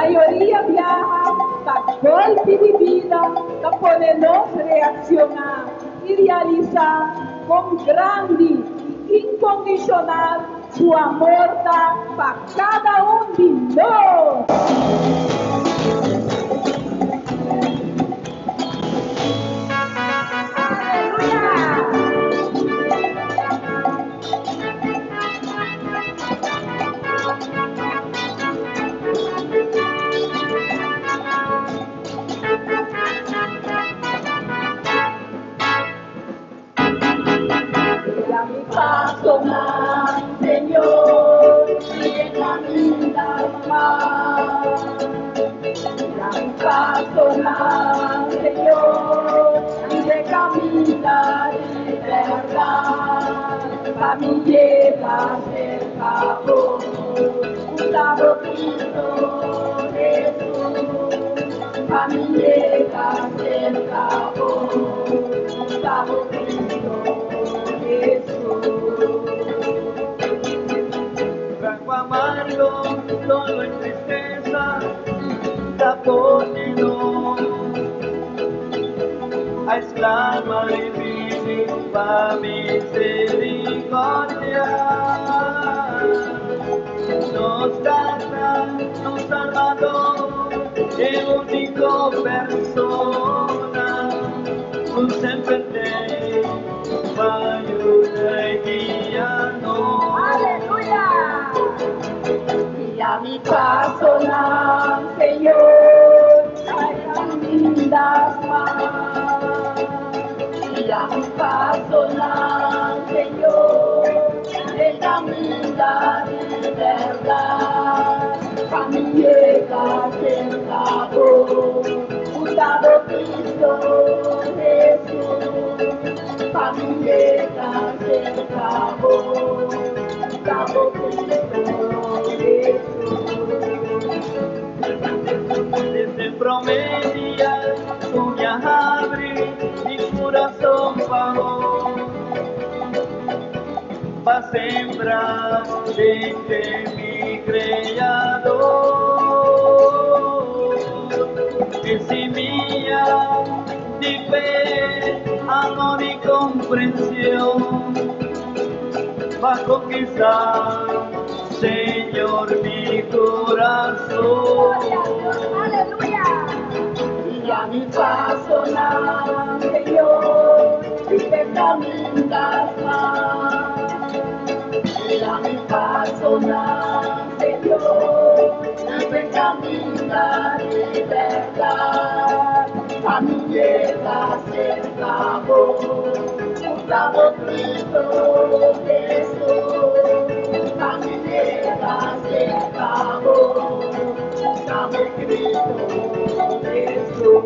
maioria viaja para golpe de vida, para poder-nos reaccionar e realizar com grande e incondicional seu amor para cada um de nós. Personal, Señor, y camina más. Personal, Señor, y camina de verdad. Para mí llega cerca vos, usado Cristo Jesús. Para mí llega cerca vos, usado Cristo Trago amargo, solo en tristeza, la poneno. Exclama y pide pa' misericordia. Nos trata, nos Salvador, el único persona, un siempre te ayuda y guíanos. Aleluya. Y a mi personal, Señor, traigan lindas más. Y a mi personal, Señor, traigan lindas de verdad. Para mí llega cerca vos, usado Cristo Jesús. Para mí llega cerca vos, usado Cristo Jesús. Desde promedia, tú me abres mi corazón para vos. Va sembrar desde mi Creador. Que semilla de fe, amor y comprensión va a conquistar, Señor, mi corazón. Aleluya. Y a mi personal, Señor, y te caminas más. Y a mi personal, Señor, y te caminas de verdad. A mí llega cerca vos, usado Cristo Jesús. A mí llega cerca vos, usado Cristo Jesús.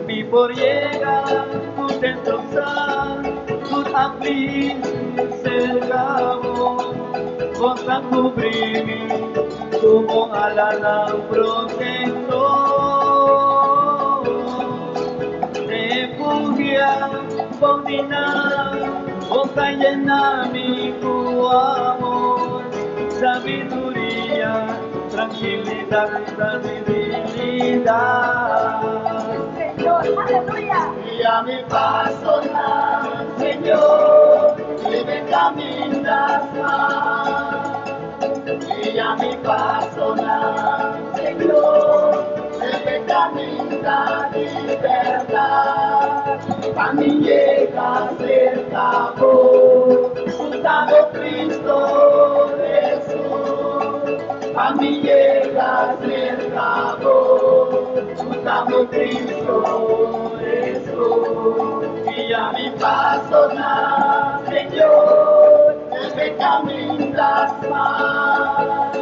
Mi por llegar, tu destrozar, tu abrir cerca vos, vos a cubrir como alana protector. Refugia, condenar, vos a llenar mi amor, sabiduría, tranquilidad, tranquilidad. Señor, aleluya. Y a mi personal, Señor, y me caminas más. Y a mi personal, Señor, y me caminas de verdad. A mí llega cerca vos, usado Cristo Jesús. A mí llega cerca vos, usado Cristo Jesús. Y a mi personal, Señor, me caminas más.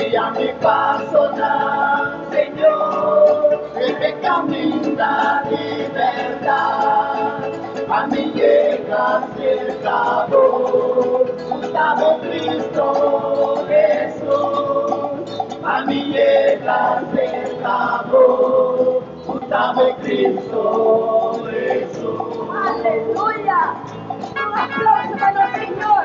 Y a mi personal, Señor, me camina de verdad. A mí llega cerca vos, usado Cristo Jesús. A mí llega cerca vos, usado Cristo Jesús. Aleluya. Un aplauso para el Señor.